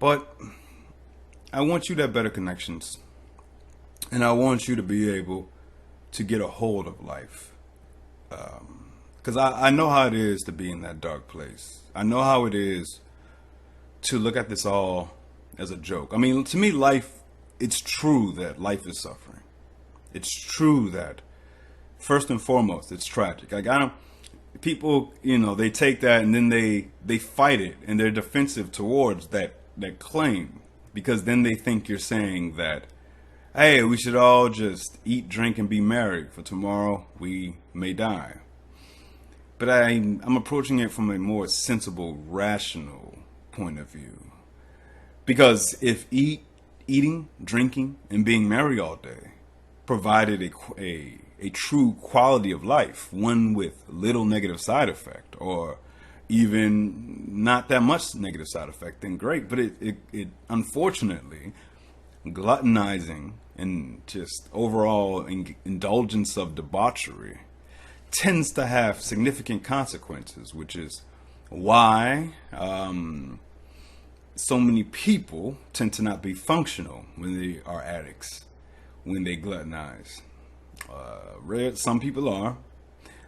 But I want you to have better connections. And I want you to be able to get a hold of life. Because I know how it is to be in that dark place. I know how it is to look at this all as a joke. I mean, to me, life, it's true that life is suffering. It's true that, first and foremost, it's tragic. Like, I don't, people, they take that and then they fight it and they're defensive towards that claim, because then they think you're saying that, hey, we should all just eat, drink, and be merry, for tomorrow we may die. But I'm approaching it from a more sensible, rational point of view. Because if eating, drinking, and being merry all day provided a true quality of life, one with little negative side effect, or even not that much negative side effect, then great. But it unfortunately, gluttonizing and just overall indulgence of debauchery tends to have significant consequences, which is why so many people tend to not be functional when they are addicts, when they gluttonize. Some people are.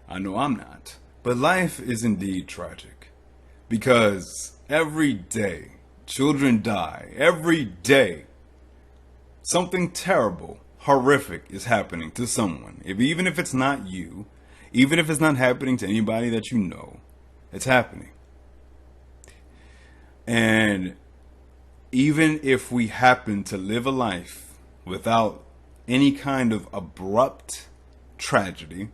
I know I'm not. But life is indeed tragic, because every day children die. Every day something terrible, horrific is happening to someone. Even if it's not you, even if it's not happening to anybody that you know, it's happening. And even if we happen to live a life without any kind of abrupt tragedy,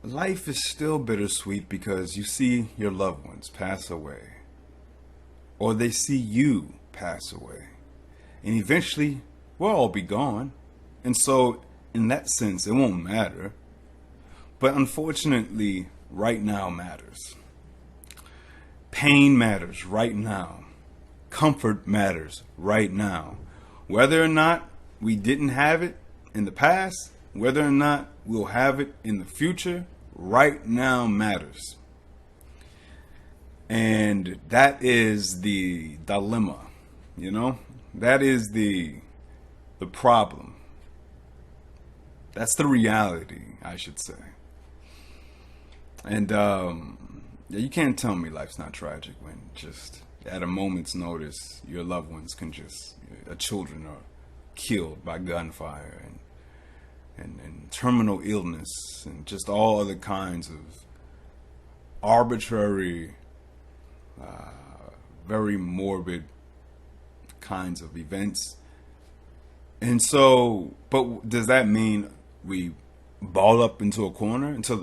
life is still bittersweet, because you see your loved ones pass away, or they see you pass away, and eventually we'll all be gone. And so in that sense, it won't matter. But unfortunately, right now matters. Pain matters right now. Comfort matters right now. Whether or not we didn't have it in the past, whether or not we'll have it in the future, right now matters. And that is the dilemma, That is the problem. That's the reality, I should say. And you can't tell me life's not tragic when just at a moment's notice your loved ones children are killed by gunfire and terminal illness and just all other kinds of arbitrary, very morbid kinds of events. And so, but does that mean we ball up into a corner, into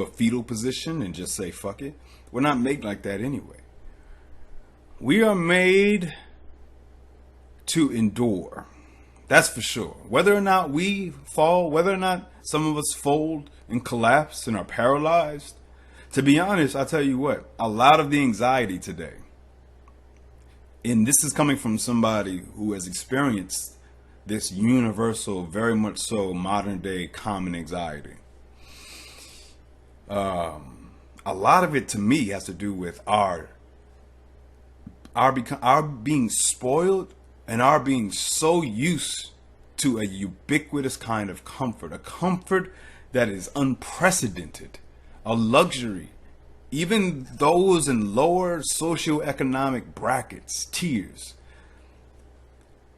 a fetal position, and just say fuck it? We're not made like that anyway. We are made to endure. That's for sure. Whether or not we fall, whether or not some of us fold and collapse and are paralyzed, to be honest, I'll tell you what, a lot of the anxiety today, and this is coming from somebody who has experienced this universal, very much so modern day common anxiety. A lot of it to me has to do with our being spoiled and our being so used to a ubiquitous kind of comfort, a comfort that is unprecedented, a luxury. Even those in lower socioeconomic brackets, tiers,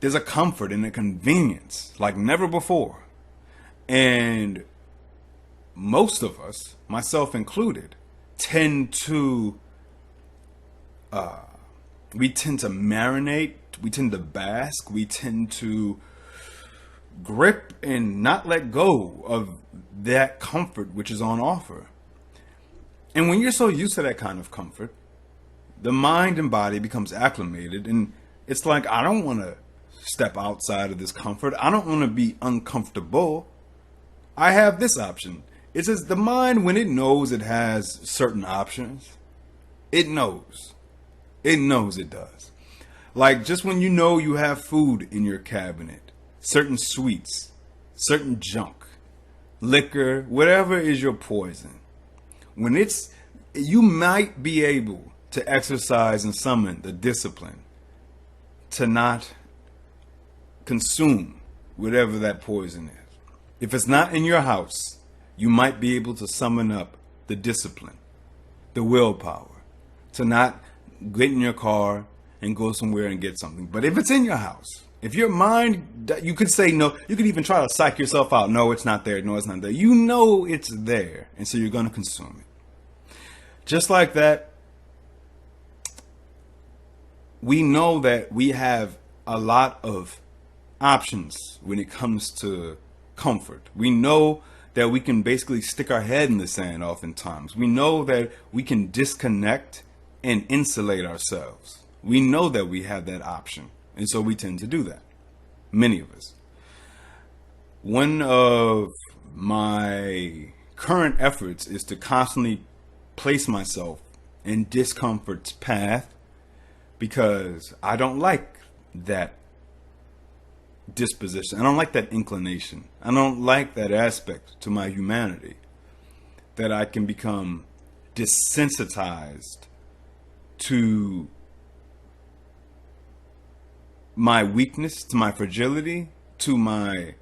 there's a comfort and a convenience like never before. And most of us, myself included, tend to marinate, we tend to bask, we tend to grip and not let go of that comfort which is on offer. And when you're so used to that kind of comfort, the mind and body becomes acclimated, and it's like, I don't want to step outside of this comfort. I don't want to be uncomfortable. I have this option. It says the mind, when it knows it has certain options, it knows. It knows it does. Like just when you know you have food in your cabinet, certain sweets, certain junk, liquor, whatever is your poison. You might be able to exercise and summon the discipline to not consume whatever that poison is. If it's not in your house, you might be able to summon up the discipline, the willpower to not get in your car and go somewhere and get something. But if it's in your house, if your mind, you could say no, you could even try to psych yourself out. No, it's not there. No, it's not there. You know it's there. And so you're going to consume it. Just like that, we know that we have a lot of options when it comes to comfort. We know that we can basically stick our head in the sand oftentimes. We know that we can disconnect and insulate ourselves. We know that we have that option. And so we tend to do that. Many of us. One of my current efforts is to constantly place myself in discomfort's path, because I don't like that disposition. I don't like that inclination. I don't like that aspect to my humanity, that I can become desensitized to my weakness, to my fragility, to my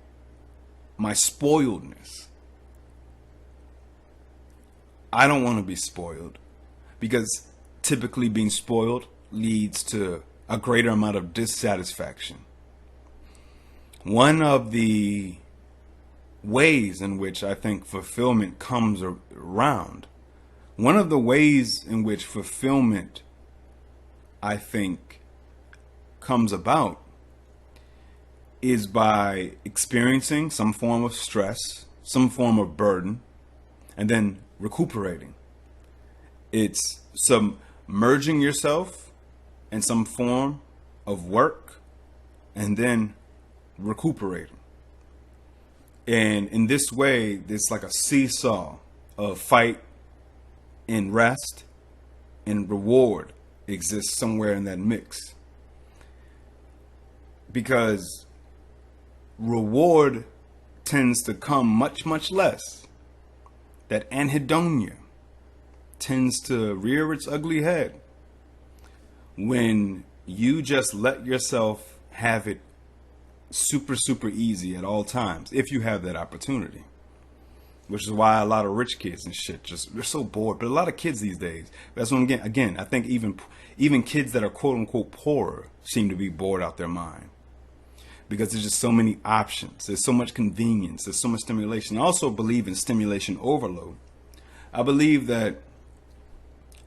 spoiledness. I don't want to be spoiled, because typically being spoiled leads to a greater amount of dissatisfaction. One of the ways in which I think fulfillment comes around, one of the ways in which fulfillment, I think, comes about is by experiencing some form of stress, some form of burden, and then recuperating. It's submerging yourself in some form of work and then recuperating. And in this way, it's like a seesaw of fight and rest, and reward exists somewhere in that mix. Because reward tends to come much, much less. That anhedonia tends to rear its ugly head when you just let yourself have it super, super easy at all times, if you have that opportunity. Which is why a lot of rich kids and shit they're so bored. But a lot of kids these days, that's when again I think even kids that are quote unquote poorer seem to be bored out their mind, because there's just so many options, there's so much convenience, there's so much stimulation. I also believe in stimulation overload. I believe that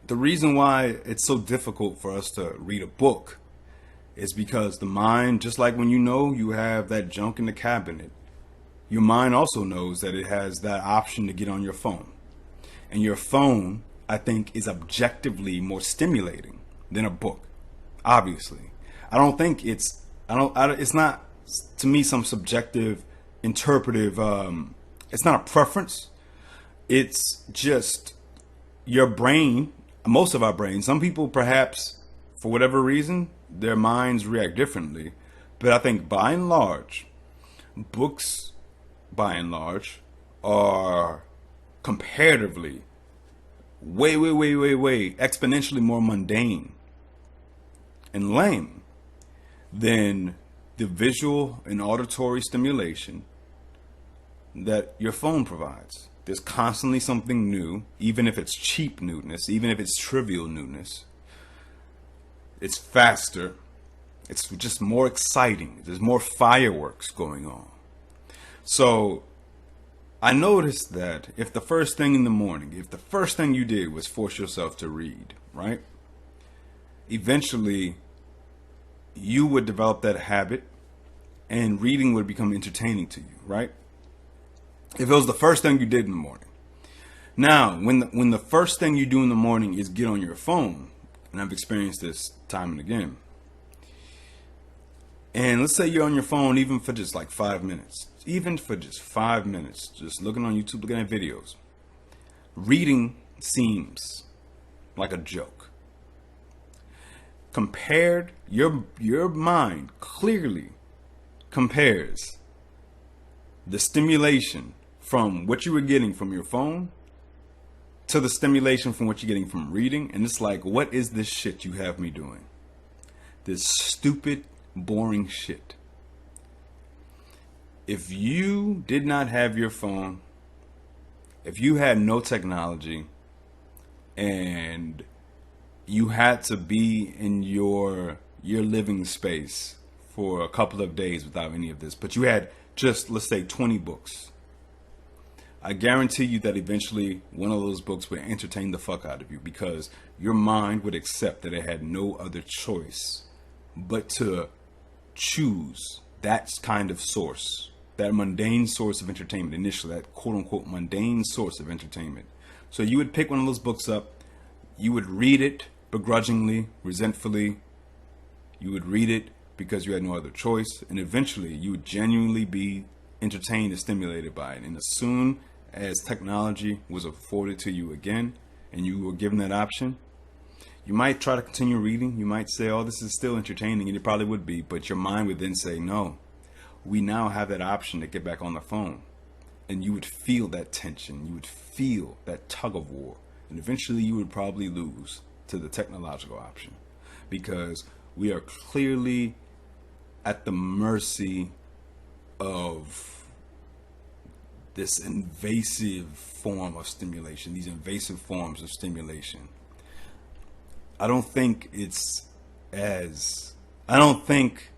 the reason why it's so difficult for us to read a book is because the mind, just like when you have that junk in the cabinet, your mind also knows that it has that option to get on your phone. And your phone, I think, is objectively more stimulating than a book. Obviously. I don't think it's not, to me, some subjective, interpretive, it's not a preference. It's just your brain, most of our brains. Some people, perhaps, for whatever reason, their minds react differently. But I think by and large, books, by and large, are comparatively way exponentially more mundane and lame than the visual and auditory stimulation that your phone provides. There's constantly something new, even if it's cheap newness, even if it's trivial newness. It's faster. It's just more exciting. There's more fireworks going on. So I noticed that if the first thing in the morning, if the first thing you did was force yourself to read, right? Eventually, you would develop that habit and reading would become entertaining to you, right? If it was the first thing you did in the morning. Now, when the first thing you do in the morning is get on your phone, and I've experienced this time and again, and let's say you're on your phone even for just like 5 minutes, even for just 5 minutes, just looking on YouTube, looking at videos, reading seems like a joke. Compared, your mind clearly compares the stimulation from what you were getting from your phone to the stimulation from what you're getting from reading. And it's like, what is this shit you have me doing? This stupid, boring shit. If you did not have your phone, if you had no technology, and you had to be in your living space for a couple of days without any of this, but you had just, let's say, 20 books, I guarantee you that eventually one of those books would entertain the fuck out of you, because your mind would accept that it had no other choice but to choose that kind of source, that mundane source of entertainment initially, that quote unquote mundane source of entertainment. So you would pick one of those books up, you would read it begrudgingly, resentfully, you would read it because you had no other choice, and eventually you would genuinely be entertained and stimulated by it. And as soon as technology was afforded to you again, and you were given that option, you might try to continue reading. You might say, oh, this is still entertaining, and it probably would be, but your mind would then say, no, we now have that option to get back on the phone. And you would feel that tension, you would feel that tug of war, and eventually you would probably lose to the technological option, because we are clearly at the mercy of this invasive form of stimulation, these invasive forms of stimulation. I don't think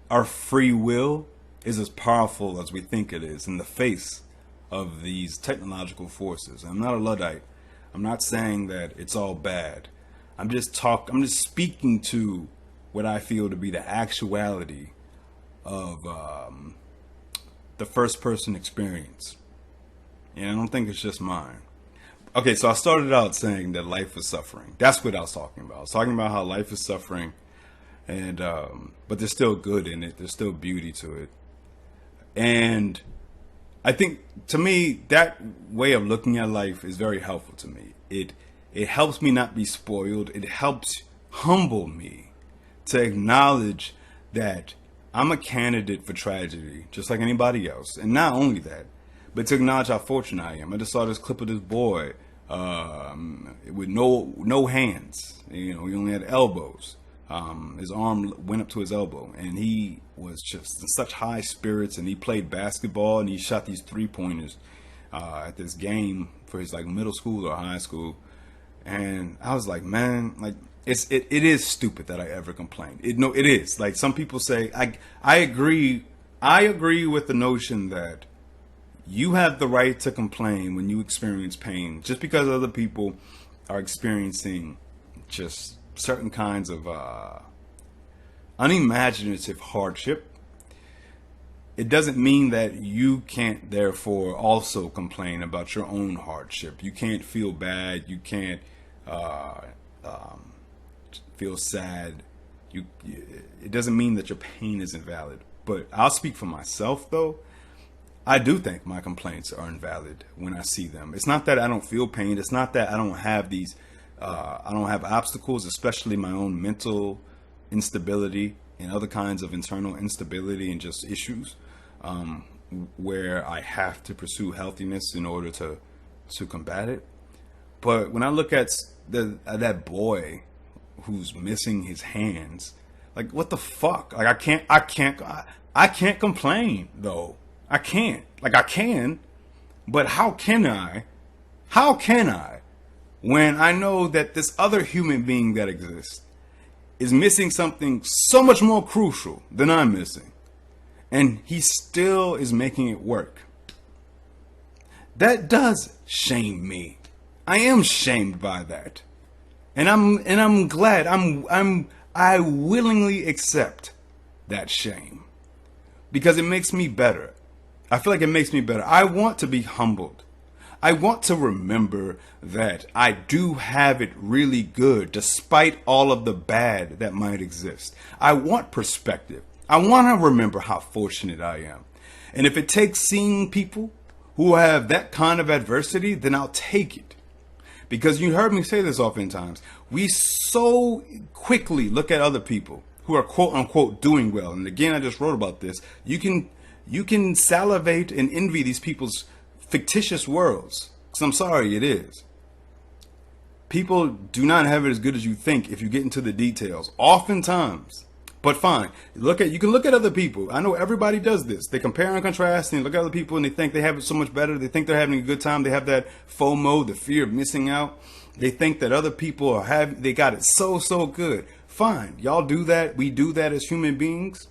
our free will is as powerful as we think it is in the face of these technological forces. I'm not a Luddite. I'm not saying that it's all bad. I'm just speaking to what I feel to be the actuality of the first person experience. And I don't think it's just mine. Okay, so I started out saying that life is suffering. That's what I was talking about. I was talking about how life is suffering, and but there's still good in it. There's still beauty to it. And I think, to me, that way of looking at life is very helpful to me. It helps me not be spoiled. It helps humble me to acknowledge that I'm a candidate for tragedy, just like anybody else. And not only that, but to acknowledge how fortunate I am. I just saw this clip of this boy with no hands. You know, he only had elbows. His arm went up to his elbow, and he was just in such high spirits, and he played basketball, and he shot these 3-pointers at this game for his like middle school or high school. And I was like, man, like it is stupid that I ever complained. It is. Like, some people say, I agree with the notion that you have the right to complain when you experience pain, just because other people are experiencing just certain kinds of unimaginative hardship. It doesn't mean that you can't therefore also complain about your own hardship. You can't feel bad. You can't feel sad. It doesn't mean that your pain is invalid. But I'll speak for myself, though. I do think my complaints are invalid when I see them. It's not that I don't feel pain. It's not that I don't have these, I don't have obstacles, especially my own mental instability and other kinds of internal instability and just issues where I have to pursue healthiness in order to combat it. But when I look at that boy who's missing his hands, like, what the fuck? Like, I can't complain though. I can't. Like, I can, but how can I? How can I when I know that this other human being that exists is missing something so much more crucial than I'm missing, and he still is making it work? That does shame me. I am shamed by that. And I'm glad. I willingly accept that shame, because it makes me better. I feel like it makes me better. I want to be humbled. I want to remember that I do have it really good despite all of the bad that might exist. I want perspective. I want to remember how fortunate I am. And if it takes seeing people who have that kind of adversity, then I'll take it. Because you heard me say this oftentimes. We so quickly look at other people who are quote unquote doing well. And again, I just wrote about this. You can salivate and envy these people's fictitious worlds. Because I'm sorry, it is. People do not have it as good as you think if you get into the details. Oftentimes, But fine, you can look at other people. I know everybody does this. They compare and contrast and look at other people and they think they have it so much better. They think they're having a good time. They have that FOMO, the fear of missing out. They think that other people they got it so good. Fine, y'all do that. We do that as human beings.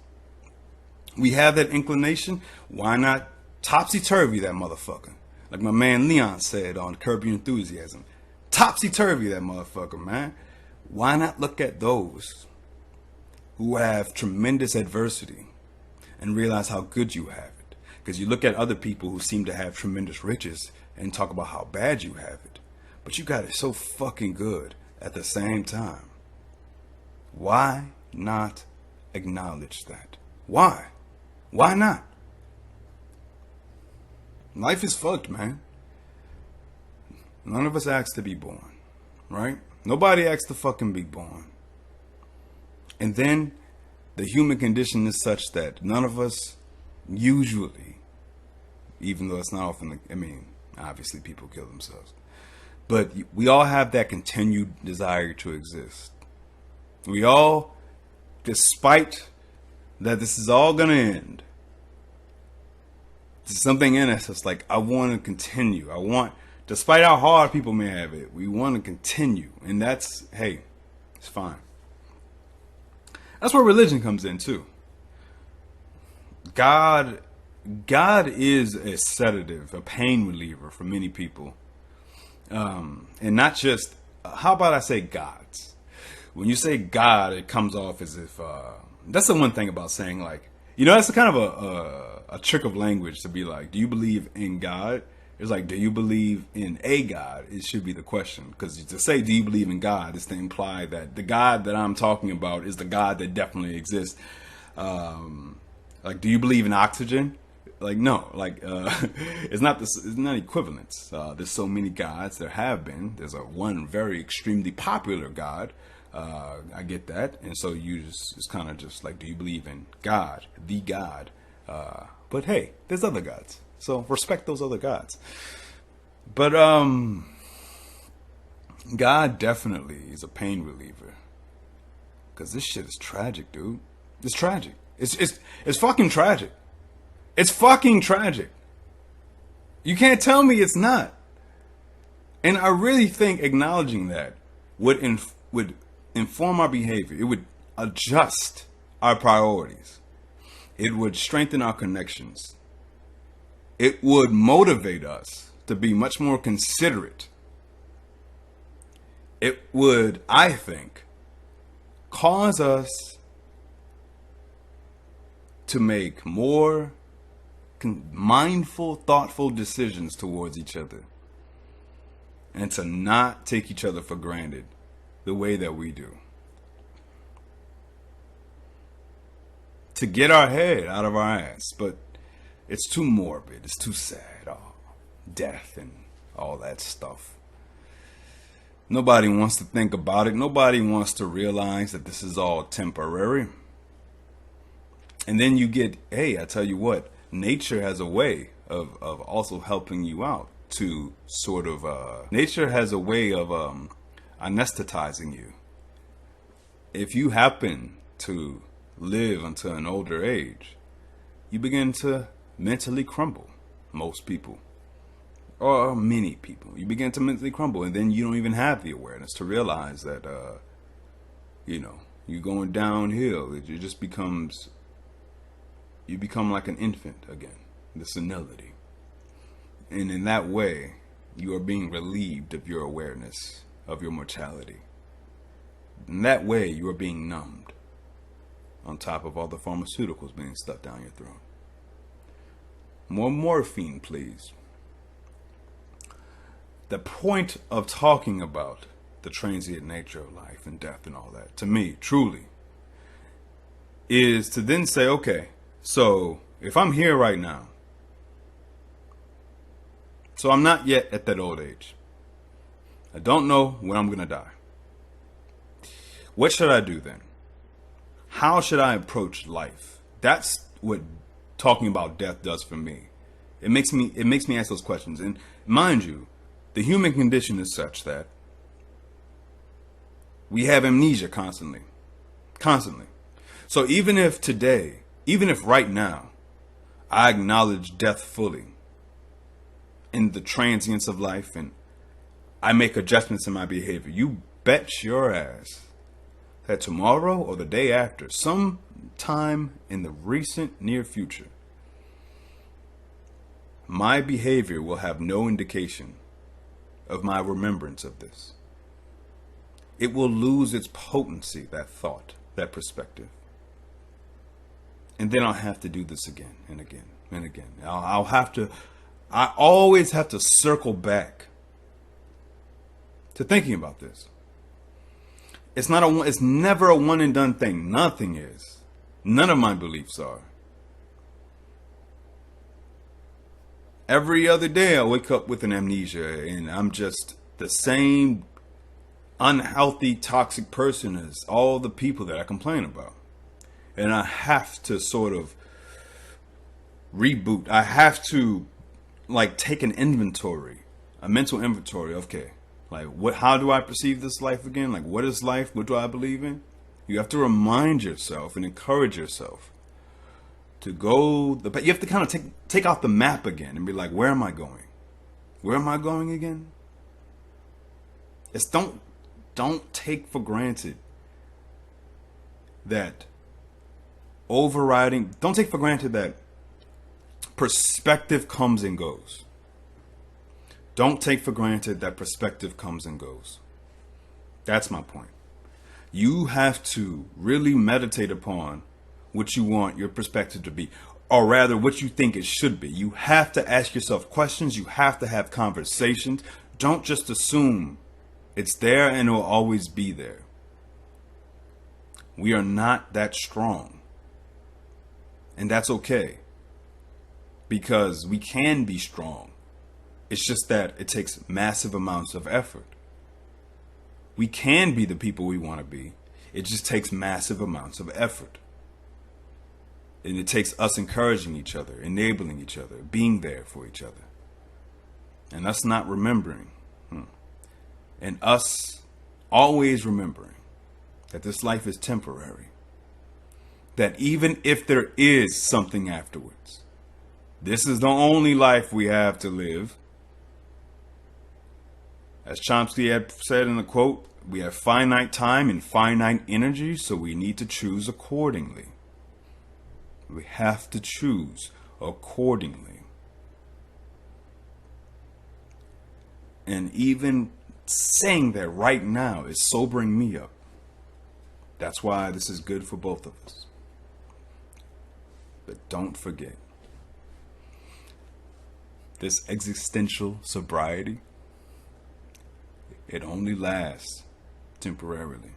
We have that inclination. Why not topsy-turvy that motherfucker? Like my man Leon said on Curb Your Enthusiasm. Topsy-turvy that motherfucker, man. Why not look at those who have tremendous adversity and realize how good you have it? Because you look at other people who seem to have tremendous riches and talk about how bad you have it. But you got it so fucking good at the same time. Why not acknowledge that? Why? Why not? Life is fucked, man. None of us asked to be born, right? Nobody asked to fucking be born. And then the human condition is such that none of us usually, even though it's not often, obviously people kill themselves, but we all have that continued desire to exist. We all, despite that this is all going to end, there's something in us that's like, I want to continue. Despite how hard people may have it, we want to continue. And that's, hey, it's fine. That's where religion comes in too. God is a sedative, a pain reliever for many people. And not just, how about I say gods? When you say God, it comes off as if, that's the one thing about saying like, that's kind of a trick of language to be like, do you believe in God? It's like, do you believe in a God? It should be the question. Because to say, do you believe in God, is to imply that the God that I'm talking about is the God that definitely exists. Like, do you believe in oxygen? Like, no. Like, it's not equivalence. There's so many gods. There have been. There's one very extremely popular God. I get that. And so it's kind of just like, do you believe in God, the God? But hey, there's other gods. So respect those other gods. But God definitely is a pain reliever. Because this shit is tragic, dude. It's tragic. It's fucking tragic. It's fucking tragic. You can't tell me it's not. And I really think acknowledging that would inform our behavior. It would adjust our priorities. It would strengthen our connections. It would motivate us to be much more considerate. It would, I think, cause us to make more mindful, thoughtful decisions towards each other. And to not take each other for granted the way that we do. To get our head out of our ass, but it's too morbid. It's too sad. Oh, death and all that stuff. Nobody wants to think about it. Nobody wants to realize that this is all temporary. And then you get, hey, I tell you what, nature has a way of also helping you out to sort of, nature has a way of anesthetizing you. If you happen to live until an older age, you begin to mentally crumble. Most people, or many people, you begin to mentally crumble, and then you don't even have the awareness to realize that you're going downhill. It just becomes, you become like an infant again, the senility. And in that way, you are being relieved of your awareness of your mortality. In that way, you are being numbed, on top of all the pharmaceuticals being stuffed down your throat. More morphine, please. The point of talking about the transient nature of life and death and all that, to me, truly, is to then say, okay, so if I'm here right now, so I'm not yet at that old age. I don't know when I'm going to die. What should I do then? How should I approach life? That's what talking about death does for me. It makes me ask those questions. And mind you, the human condition is such that we have amnesia constantly. So even if today, even if right now, I acknowledge death fully in the transience of life and I make adjustments in my behavior, you bet your ass that tomorrow or the day after, sometime in the recent near future, my behavior will have no indication of my remembrance of this. It will lose its potency, that thought, that perspective. And then I'll have to do this again and again and again. I always have to circle back to thinking about this. It's never a one and done thing. Nothing is. None of my beliefs are. Every other day I wake up with an amnesia and I'm just the same unhealthy, toxic person as all the people that I complain about. And I have to sort of reboot. I have to take an inventory, a mental inventory. Okay, how do I perceive this life again? What is life? What do I believe in? You have to remind yourself and encourage yourself to go. You have to kind of take out the map again and be like, where am I going? Where am I going again? It's don't take for granted that don't take for granted that perspective comes and goes. Don't take for granted that perspective comes and goes. That's my point. You have to really meditate upon what you want your perspective to be, or rather what you think it should be. You have to ask yourself questions. You have to have conversations. Don't just assume it's there and it will always be there. We are not that strong. And that's okay. Because we can be strong. It's just that it takes massive amounts of effort. We can be the people we want to be. It just takes massive amounts of effort. And it takes us encouraging each other, enabling each other, being there for each other. And us not remembering. And us always remembering that this life is temporary. That even if there is something afterwards, this is the only life we have to live. As Chomsky had said in the quote, we have finite time and finite energy, so we need to choose accordingly. We have to choose accordingly. And even saying that right now is sobering me up. That's why this is good for both of us. But don't forget, this existential sobriety, it only lasts temporarily.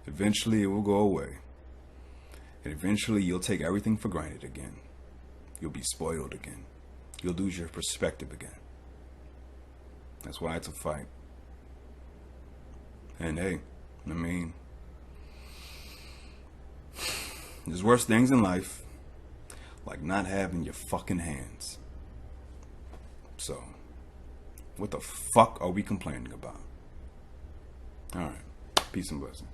Eventually it will go away. And eventually you'll take everything for granted again. You'll be spoiled again. You'll lose your perspective again. That's why it's a fight. And hey, there's worse things in life, like not having your fucking hands. So, what the fuck are we complaining about? Alright, peace and blessings.